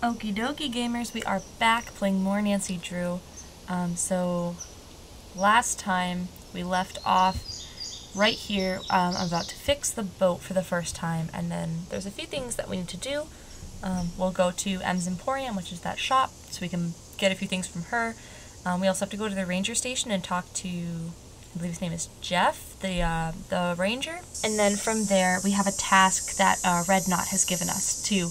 Okie dokie gamers, we are back playing more Nancy Drew. So last time we left off right here. I'm about to fix the boat for the first time, and then there's a few things that we need to do. We'll go to M's Emporium, which is that shop, so we can get a few things from her. We also have to go to the ranger station and talk to, I believe his name is Jeff, the ranger. And then from there, we have a task that Red Knot has given us to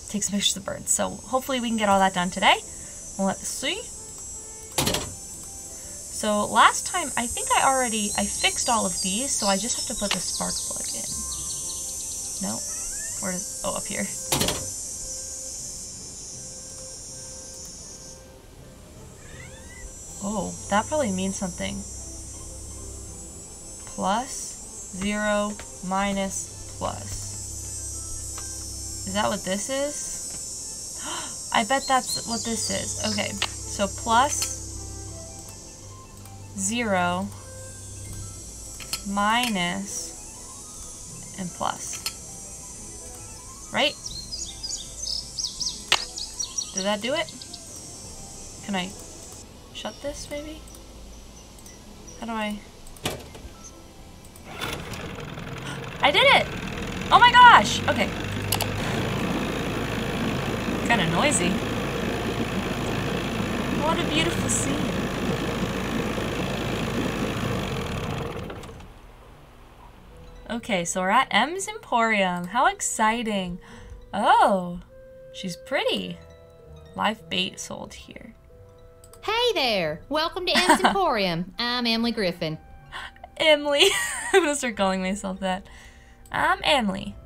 take some pictures of birds. So hopefully we can get all that done today. Let's see. So last time, I think I fixed all of these, so I just have to put the spark plug in. No? Where is, oh, up here. Oh, that probably means something. Plus, 0, minus, plus. Is that what this is? I bet that's what this is. Okay, so plus 0, minus, and plus. Right? Did that do it? Can I shut this, maybe? How do I... I did it! Oh my gosh! Okay. Kind of noisy. What a beautiful scene. Okay, so we're at M's Emporium. How exciting. Oh, she's pretty. Live bait sold here. Hey there! Welcome to M's Emporium. I'm Emily Griffin. Emily. I'm gonna start calling myself that. I'm Emily.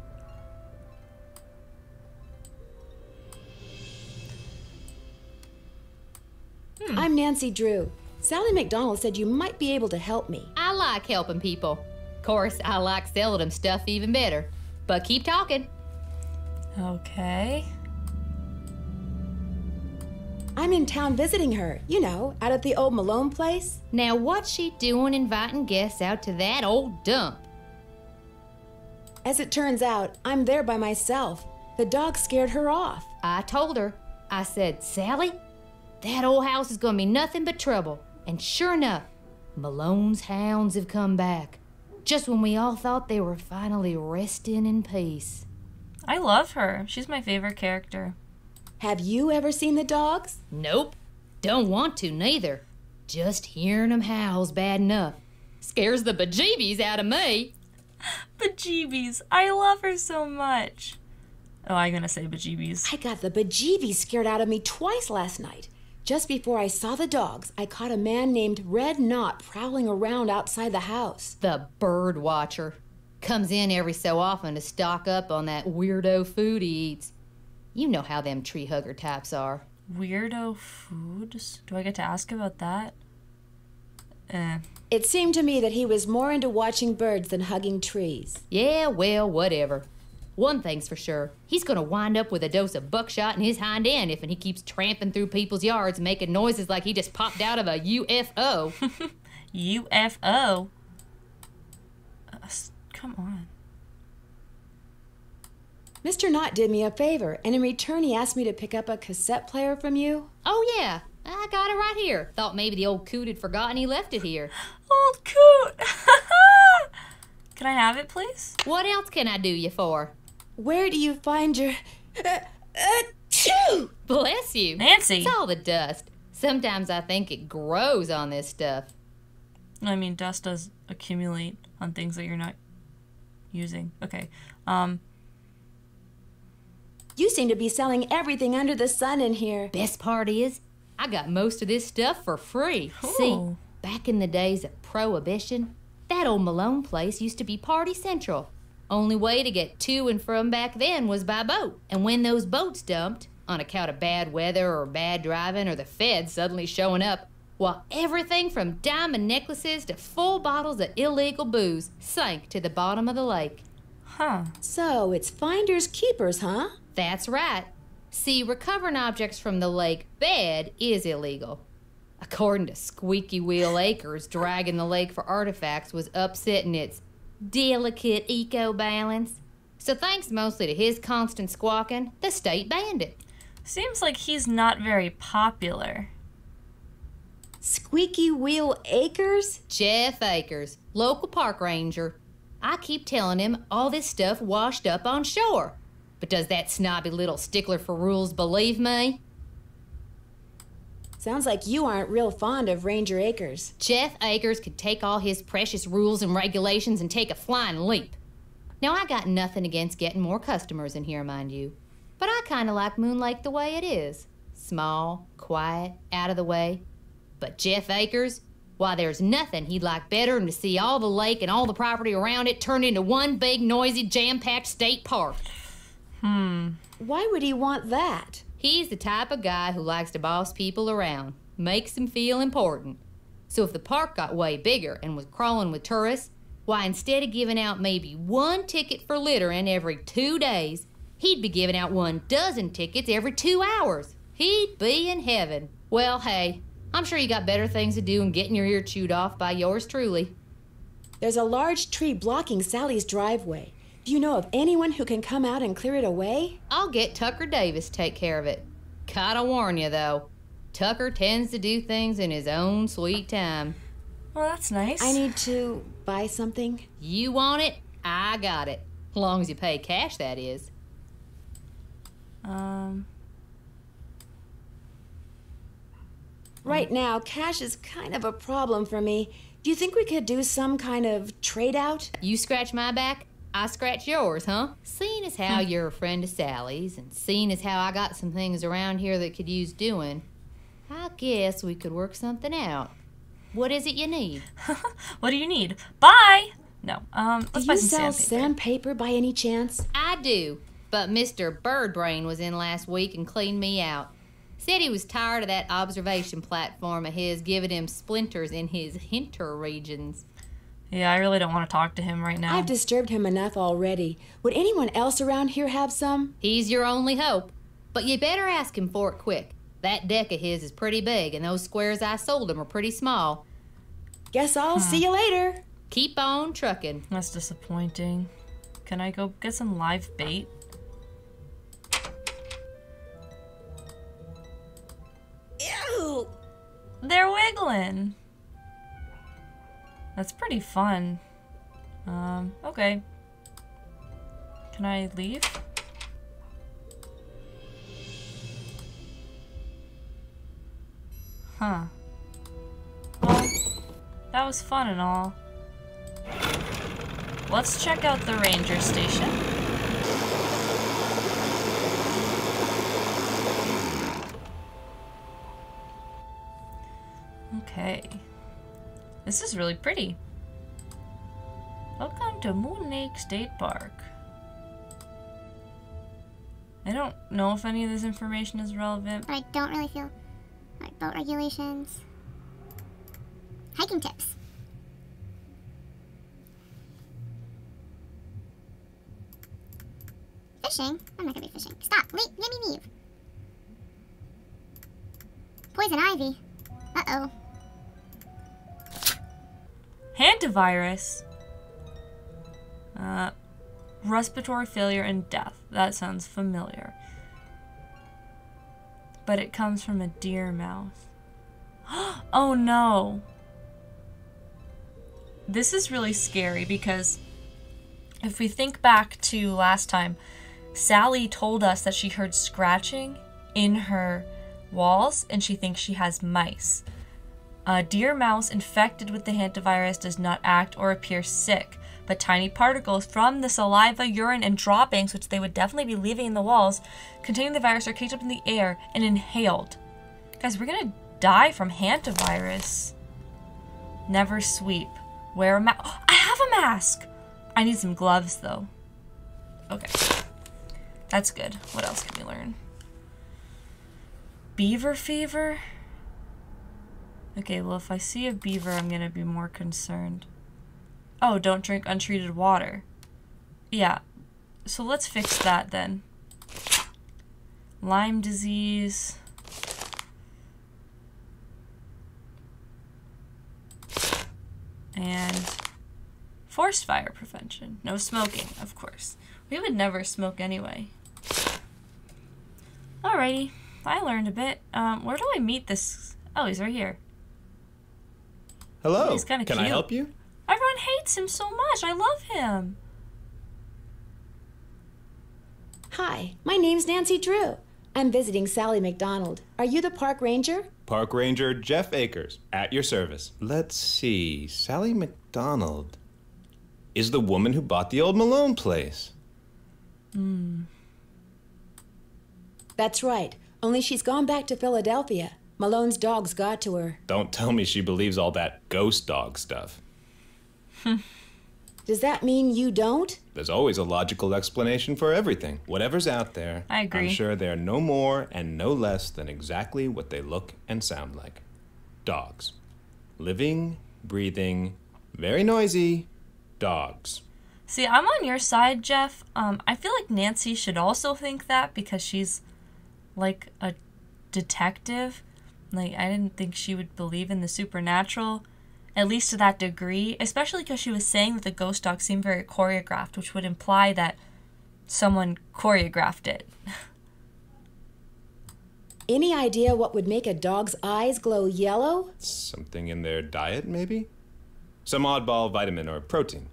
I'm Nancy Drew. Sally McDonald said you might be able to help me. I like helping people. Of course, I like selling them stuff even better. But keep talking. Okay. I'm in town visiting her, you know, out at the old Malone place. Now what's she doing inviting guests out to that old dump? As it turns out, I'm there by myself. The dog scared her off. I told her. I said, Sally, that old house is gonna be nothing but trouble. And sure enough, Malone's hounds have come back. Just when we all thought they were finally resting in peace. I love her. She's my favorite character. Have you ever seen the dogs? Nope. Don't want to, neither. Just hearing them howl's bad enough. Scares the bejeebies out of me. Bejeebies. I love her so much. Oh, I'm gonna say bejeebies. I got the bejeebies scared out of me twice last night. Just before I saw the dogs, I caught a man named Red Knot prowling around outside the house. The bird watcher. Comes in every so often to stock up on that weirdo food he eats. You know how them tree hugger types are. Weirdo foods? Do I get to ask about that? It seemed to me that he was more into watching birds than hugging trees. Yeah, well, whatever. One thing's for sure. He's gonna wind up with a dose of buckshot in his hind end if he keeps tramping through people's yards making noises like he just popped out of a UFO. UFO? Come on. Mr. Knott did me a favor, and in return he asked me to pick up a cassette player from you. Oh, yeah. I got it right here. Thought maybe the old coot had forgotten he left it here. Old coot! Can I have it, please? What else can I do you for? Where do you find your... Bless you. Nancy! It's all the dust. Sometimes I think it grows on this stuff. I mean, dust does accumulate on things that you're not using. Okay. You seem to be selling everything under the sun in here. Best part is, I got most of this stuff for free. Ooh. See, back in the days of Prohibition, that old Malone place used to be party central. Only way to get to and from back then was by boat. And when those boats dumped, on account of bad weather or bad driving or the feds suddenly showing up, well, everything from diamond necklaces to full bottles of illegal booze sank to the bottom of the lake. Huh. So it's finders keepers, huh? That's right. See, recovering objects from the lake bed is illegal. According to Squeaky Wheel Acres, dragging the lake for artifacts was upsetting its delicate eco-balance. So thanks mostly to his constant squawking, the state banned it. Seems like he's not very popular. Squeaky Wheel Acres? Jeff Akers, local park ranger. I keep telling him all this stuff washed up on shore. But does that snobby little stickler for rules believe me? Sounds like you aren't real fond of Ranger Acres. Jeff Akers could take all his precious rules and regulations and take a flying leap. Now, I got nothing against getting more customers in here, mind you. But I kind of like Moon Lake the way it is. Small, quiet, out of the way. But Jeff Akers, why, there's nothing he'd like better than to see all the lake and all the property around it turned into one big, noisy, jam-packed state park. Why would he want that? He's the type of guy who likes to boss people around, makes them feel important. So if the park got way bigger and was crawling with tourists, why, instead of giving out maybe one ticket for littering every 2 days, he'd be giving out 12 tickets every 2 hours. He'd be in heaven. Well, hey, I'm sure you got better things to do than getting your ear chewed off by yours truly. There's a large tree blocking Sally's driveway. Do you know of anyone who can come out and clear it away? I'll get Tucker Davis to take care of it. Gotta warn you, though. Tucker tends to do things in his own sweet time. Well, that's nice. I need to buy something. You want it? I got it. As long as you pay cash, that is. Right now, cash is kind of a problem for me. Do you think we could do some kind of trade-out? You scratch my back, I scratch yours, huh? Seeing as how you're a friend of Sally's, and seeing as how I got some things around here that could use doing, I guess we could work something out. What is it you need? What do you need? Bye! No, let's Do buy you some sell sandpaper. sandpaper by any chance? I do, but Mr. Birdbrain was in last week and cleaned me out. Said he was tired of that observation platform of his giving him splinters in his hinter regions. Yeah, I really don't want to talk to him right now. I've disturbed him enough already. Would anyone else around here have some? He's your only hope, but you better ask him for it quick. That deck of his is pretty big, and those squares I sold him are pretty small. Guess I'll see you later. Keep on trucking. That's disappointing. Can I go get some live bait? Ew! They're wiggling. That's pretty fun. Okay. Can I leave? Huh. Well, that was fun and all. Let's check out the ranger station. Okay. This is really pretty. Welcome to Moon Lake State Park. I don't know if any of this information is relevant. But I don't really feel like boat regulations. Hiking tips. Fishing? I'm not gonna be fishing. Stop! Let me leave. Poison ivy. Uh-oh. Hantavirus. Respiratory failure and death. That sounds familiar. But it comes from a deer mouth. Oh no. This is really scary because if we think back to last time, Sally told us that she heard scratching in her walls and she thinks she has mice. A deer mouse infected with the hantavirus does not act or appear sick, but tiny particles from the saliva, urine, and droppings, which they would definitely be leaving in the walls, containing the virus are kicked up in the air and inhaled. Guys, we're gonna die from hantavirus. Never sweep. Wear a mask. I have a mask! I need some gloves, though. Okay. That's good. What else can we learn? Beaver fever? Okay, well, if I see a beaver, I'm gonna be more concerned. Oh, don't drink untreated water. Yeah, so let's fix that then. Lyme disease. And forest fire prevention. No smoking, of course. We would never smoke anyway. Alrighty. I learned a bit. Where do I meet this? Oh, he's right here. Hello. He's kind of cute. Can I help you? Everyone hates him so much. I love him. Hi, my name's Nancy Drew. I'm visiting Sally McDonald. Are you the park ranger? Park Ranger Jeff Akers, at your service. Let's see. Sally McDonald is the woman who bought the old Malone place. That's right. Only she's gone back to Philadelphia. Malone's dogs got to her. Don't tell me she believes all that ghost dog stuff. Does that mean you don't? There's always a logical explanation for everything. Whatever's out there, I agree. I'm sure they're no more and no less than exactly what they look and sound like. Dogs. Living, breathing, very noisy dogs. See, I'm on your side, Jeff. I feel like Nancy should also think that because she's like a detective. Like, I didn't think she would believe in the supernatural, at least to that degree, especially because she was saying that the ghost dog seemed very choreographed, which would imply that someone choreographed it. Any idea what would make a dog's eyes glow yellow? Something in their diet, maybe? Some oddball vitamin or protein.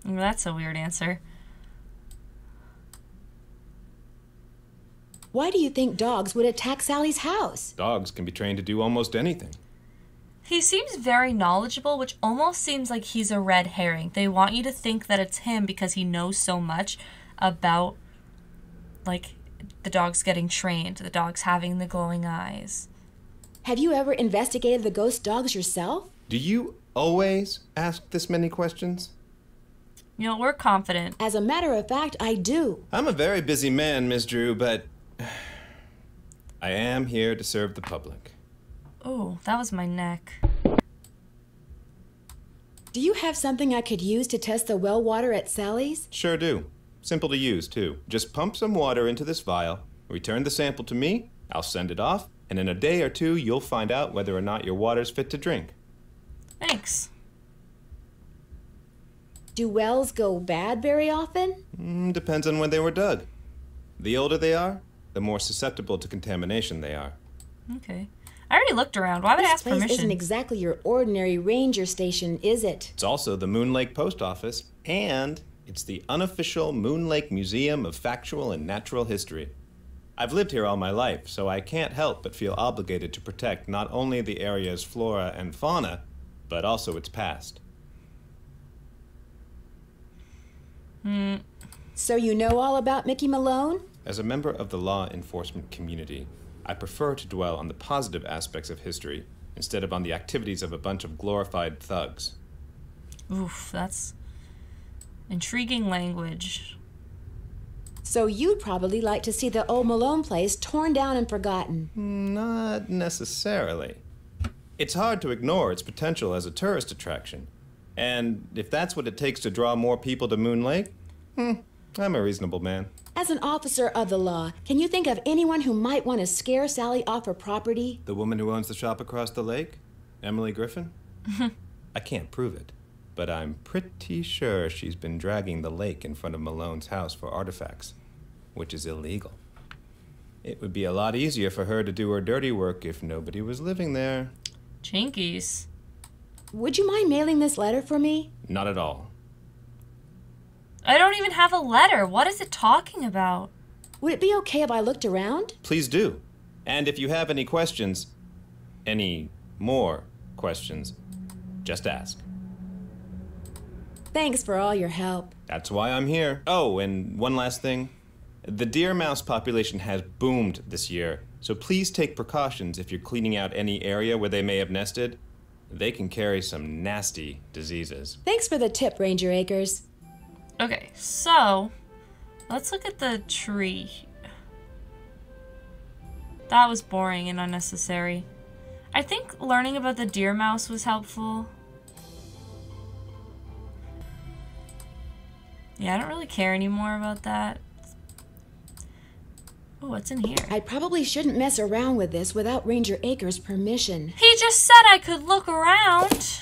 That's a weird answer. Why do you think dogs would attack Sally's house? Dogs can be trained to do almost anything. He seems very knowledgeable, which almost seems like he's a red herring. They want you to think that it's him because he knows so much about, like, the dogs getting trained, the dogs having the glowing eyes. Have you ever investigated the ghost dogs yourself? Do you always ask this many questions? You know, we're confident. As a matter of fact, I do. I'm a very busy man, Miss Drew, but I am here to serve the public. Oh, that was my neck. Do you have something I could use to test the well water at Sally's? Sure do. Simple to use, too. Just pump some water into this vial, return the sample to me, I'll send it off, and in a day or two, you'll find out whether or not your water's fit to drink. Thanks. Do wells go bad very often? Depends on when they were dug. The older they are, the more susceptible to contamination they are. Okay. I already looked around. Why would I This ask place permission? isn't exactly your ordinary ranger station, is it? It's also the Moon Lake Post Office, and it's the unofficial Moon Lake Museum of Factual and Natural History. I've lived here all my life, so I can't help but feel obligated to protect not only the area's flora and fauna, but also its past. So you know all about Mickey Malone? As a member of the law enforcement community, I prefer to dwell on the positive aspects of history instead of on the activities of a bunch of glorified thugs. Oof, that's intriguing language. So you'd probably like to see the old Malone place torn down and forgotten. Not necessarily. It's hard to ignore its potential as a tourist attraction. And if that's what it takes to draw more people to Moon Lake, I'm a reasonable man. As an officer of the law, can you think of anyone who might want to scare Sally off her property? The woman who owns the shop across the lake? Emily Griffin? I can't prove it, but I'm pretty sure she's been dragging the lake in front of Malone's house for artifacts, which is illegal. It would be a lot easier for her to do her dirty work if nobody was living there. Jinkies. Would you mind mailing this letter for me? Not at all. I don't even have a letter. What is it talking about? Would it be okay if I looked around? Please do. And if you have any questions, any more questions, just ask. Thanks for all your help. That's why I'm here. Oh, and one last thing. The deer mouse population has boomed this year, so please take precautions if you're cleaning out any area where they may have nested. They can carry some nasty diseases. Thanks for the tip, Ranger Akers. Okay, so let's look at the tree. That was boring and unnecessary. I think learning about the deer mouse was helpful. Yeah, I don't really care anymore about that. Oh, what's in here? I probably shouldn't mess around with this without Ranger Akers' permission. He just said I could look around.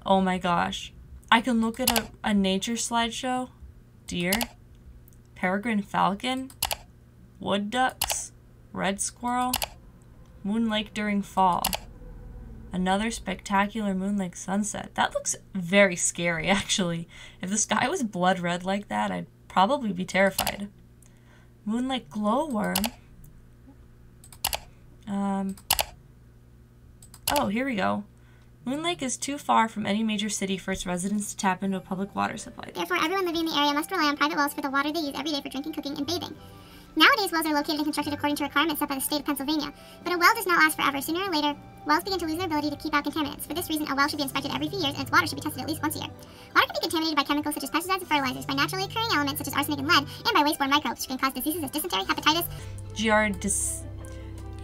Oh my gosh. I can look at a nature slideshow. Deer. peregrine falcon, wood ducks, red squirrel, Moon Lake during fall. Another spectacular Moon Lake sunset. That looks very scary, actually. If the sky was blood red like that, I'd probably be terrified. Moon Lake glowworm. Oh, here we go. Moon Lake is too far from any major city for its residents to tap into a public water supply. Therefore, everyone living in the area must rely on private wells for the water they use every day for drinking, cooking, and bathing. Nowadays, wells are located and constructed according to requirements set by the state of Pennsylvania, but a well does not last forever. Sooner or later, wells begin to lose their ability to keep out contaminants. For this reason, a well should be inspected every few years, and its water should be tested at least once a year. Water can be contaminated by chemicals such as pesticides and fertilizers, by naturally occurring elements such as arsenic and lead, and by wasteborne microbes, which can cause diseases as dysentery, hepatitis,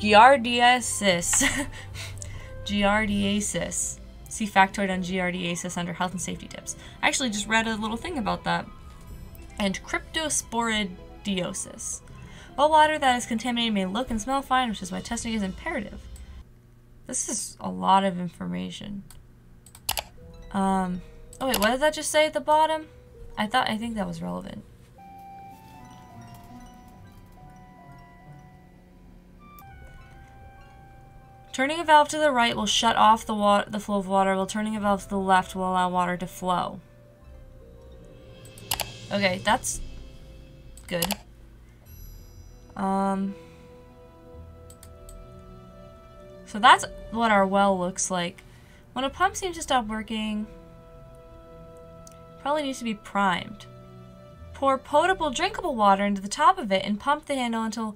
Giardiasis. Giardiasis. See factoid on giardiasis under health and safety tips. I actually just read a little thing about that. And cryptosporidiosis. Well, water that is contaminated may look and smell fine, which is why testing is imperative. This is a lot of information. Oh wait, what did that just say at the bottom? I think that was relevant. Turning a valve to the right will shut off the flow of water, while turning a valve to the left will allow water to flow. Okay, that's good. So that's what our well looks like. When a pump seems to stop working, probably needs to be primed. Pour potable, drinkable water into the top of it and pump the handle until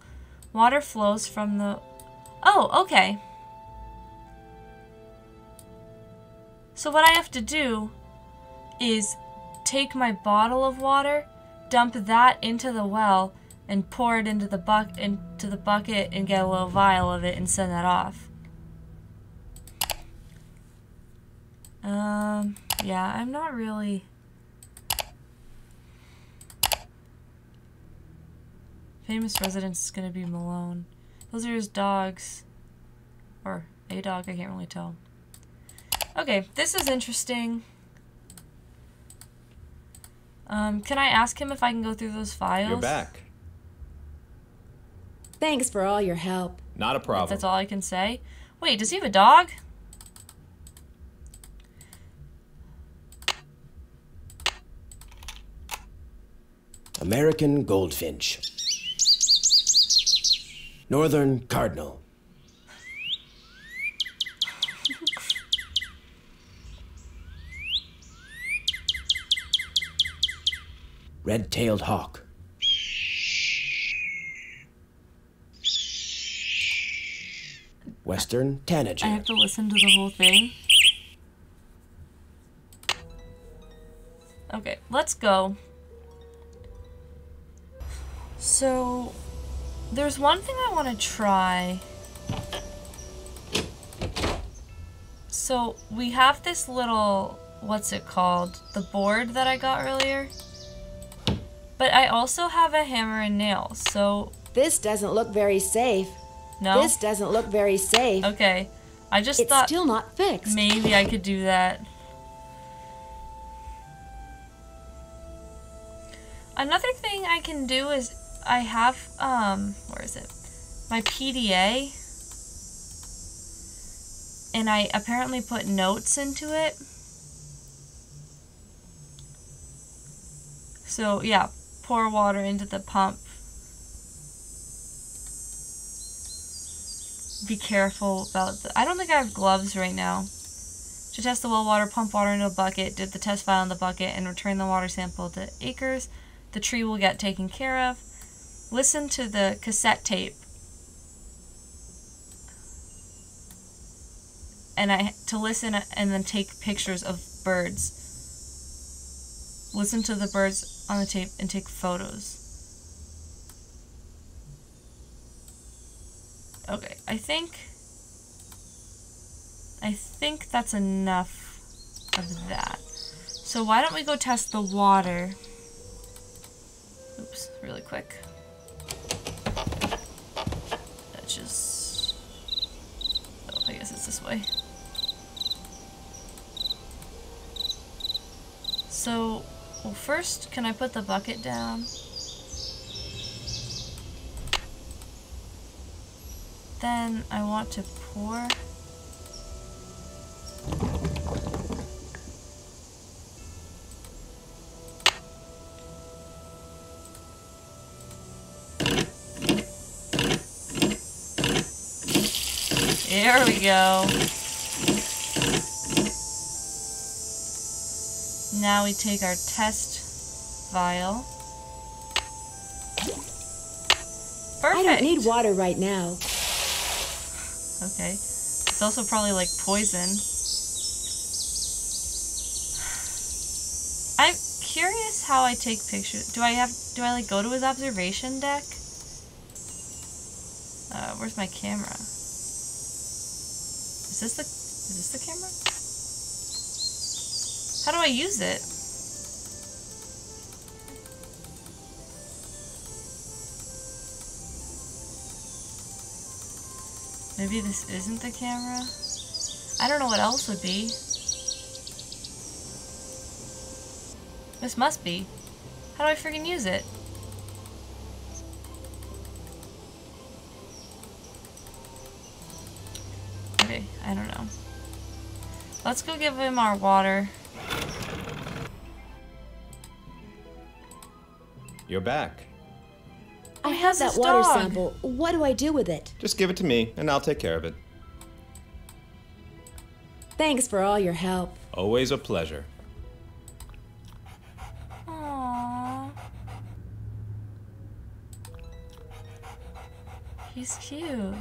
water flows from the... Oh, okay. So what I have to do is take my bottle of water, dump that into the well, and pour it into the bucket and get a little vial of it and send that off. Yeah, I'm not really... Famous residence is gonna be Malone. Those are his dogs. Or a dog, I can't really tell. Okay, this is interesting. Can I ask him if I can go through those files? You're back. Thanks for all your help. Not a problem. That's all I can say. Wait, does he have a dog? American goldfinch. Northern cardinal. Red-tailed hawk. Western tanager. I have to listen to the whole thing. Okay, let's go. So, there's one thing I want to try. So, we have this little, what's it called? The board that I got earlier. But I also have a hammer and nails, so... This doesn't look very safe. No? This doesn't look very safe. Okay. I just It's thought still not fixed. maybe I could do that. Another thing I can do is I have, where is it? My PDA. And I apparently put notes into it. So, yeah, pour water into the pump. Be careful about I don't think I have gloves right now. To test the well water, pump water into a bucket, dip the test file in the bucket, and return the water sample to Acres. The tree will get taken care of. Listen to the cassette tape. And to listen and then take pictures of birds. Listen to the birds on the tape and take photos. Okay, I think that's enough of that. So why don't we go test the water? Oops, really quick. That's just... Oh, I guess it's this way. So, well, first, can I put the bucket down? then I want to pour. There we go. Now we take our test vial. Perfect. I don't need water right now. Okay. It's also probably like poison. I'm curious how I take pictures. Do I like go to his observation deck? Where's my camera? Is this the camera? How do I use it? Maybe this isn't the camera? I don't know what else would be. This must be. How do I freaking use it? Okay, I don't know. Let's go give him our water. You're back. I he have has that his water dog. sample. What do I do with it? Just give it to me, and I'll take care of it. Thanks for all your help. Always a pleasure. Aww. He's cute.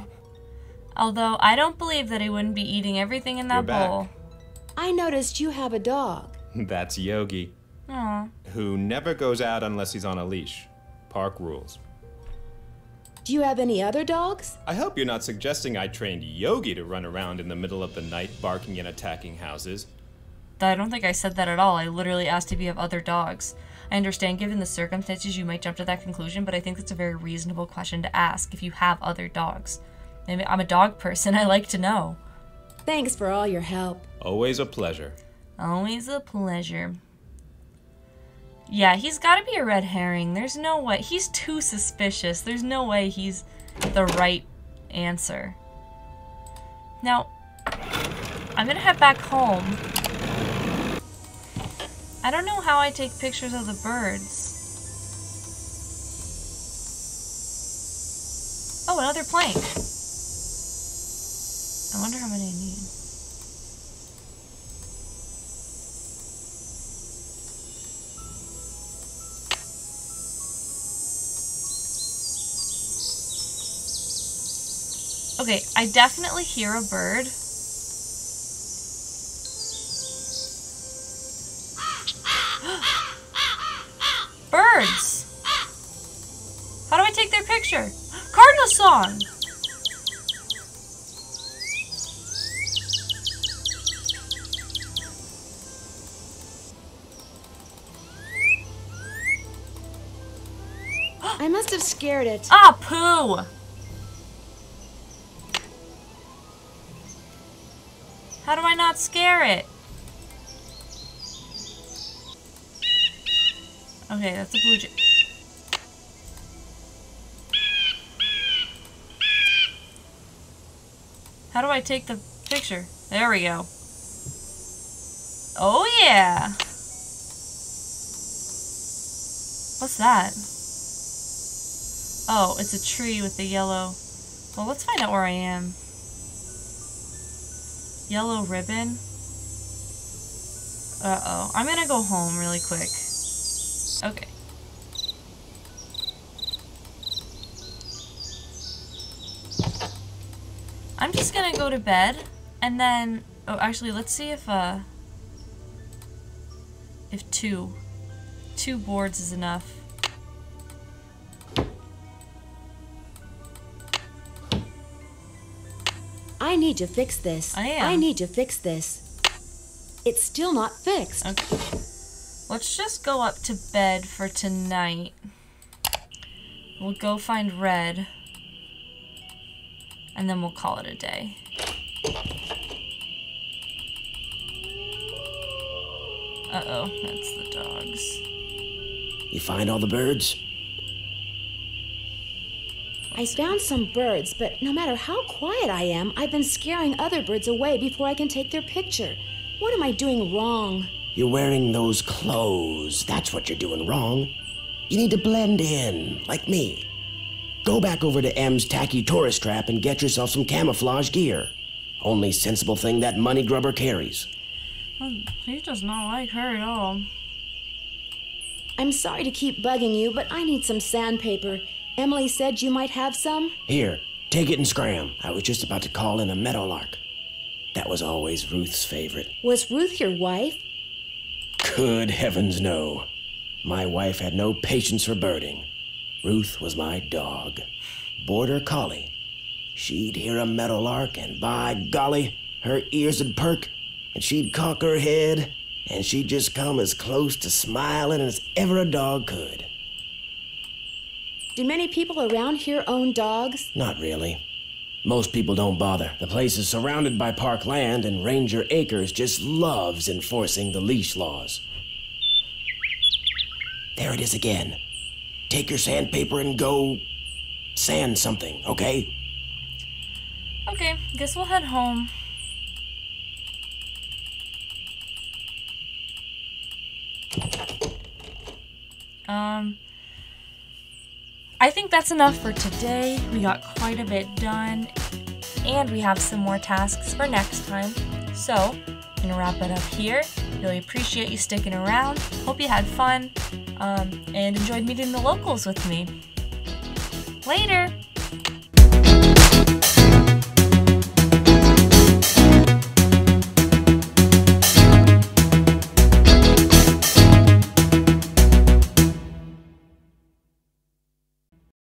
Although, I don't believe that he wouldn't be eating everything in that You're back. bowl. I noticed you have a dog. That's Yogi, Aw. who never goes out unless he's on a leash. Park rules. Do you have any other dogs? I hope you're not suggesting I trained Yogi to run around in the middle of the night barking and attacking houses. I don't think I said that at all. I literally asked if you have other dogs. I understand given the circumstances you might jump to that conclusion, but I think that's a very reasonable question to ask if you have other dogs. Maybe I'm a dog person. I like to know. Thanks for all your help. Always a pleasure. Always a pleasure. Yeah, he's got to be a red herring. There's no way. He's too suspicious. There's no way he's the right answer. Now, I'm going to head back home. I don't know how I take pictures of the birds. Oh, another plank. I wonder how many I need. Okay, I definitely hear a bird. Birds! How do I take their picture? Cardinal song! I must have scared it. Ah, poo! How do I not scare it? Okay, that's a blue jay. How do I take the picture? There we go. Oh yeah! What's that? Oh, it's a tree with the yellow. Well, let's find out where I am. Yellow ribbon. Uh-oh. I'm gonna go home really quick. Okay. I'm just gonna go to bed, and then... Oh, actually, let's see if two boards is enough. I need to fix this. I am. I need to fix this. It's still not fixed. Okay. Let's just go up to bed for tonight. We'll go find Red. And then we'll call it a day. Uh-oh, that's the dogs. You find all the birds? I found some birds, but no matter how quiet I am, I've been scaring other birds away before I can take their picture. What am I doing wrong? You're wearing those clothes. That's what you're doing wrong. You need to blend in, like me. Go back over to M's tacky tourist trap and get yourself some camouflage gear. Only sensible thing that money grubber carries. He does not like her at all. I'm sorry to keep bugging you, but I need some sandpaper. Emily said you might have some. Here, take it and scram. I was just about to call in a meadowlark. That was always Ruth's favorite. Was Ruth your wife? Good heavens, no. My wife had no patience for birding. Ruth was my dog. Border collie. She'd hear a meadowlark, and by golly, her ears would perk, and she'd cock her head, and she'd just come as close to smiling as ever a dog could. Do many people around here own dogs? Not really. Most people don't bother. The place is surrounded by park land, and Ranger Acres just loves enforcing the leash laws. There it is again. Take your sandpaper and go sand something, okay? Okay, guess we'll head home. I think that's enough for today. We got quite a bit done, and we have some more tasks for next time. So, I'm gonna wrap it up here. Really appreciate you sticking around. Hope you had fun, and enjoyed meeting the locals with me. Later!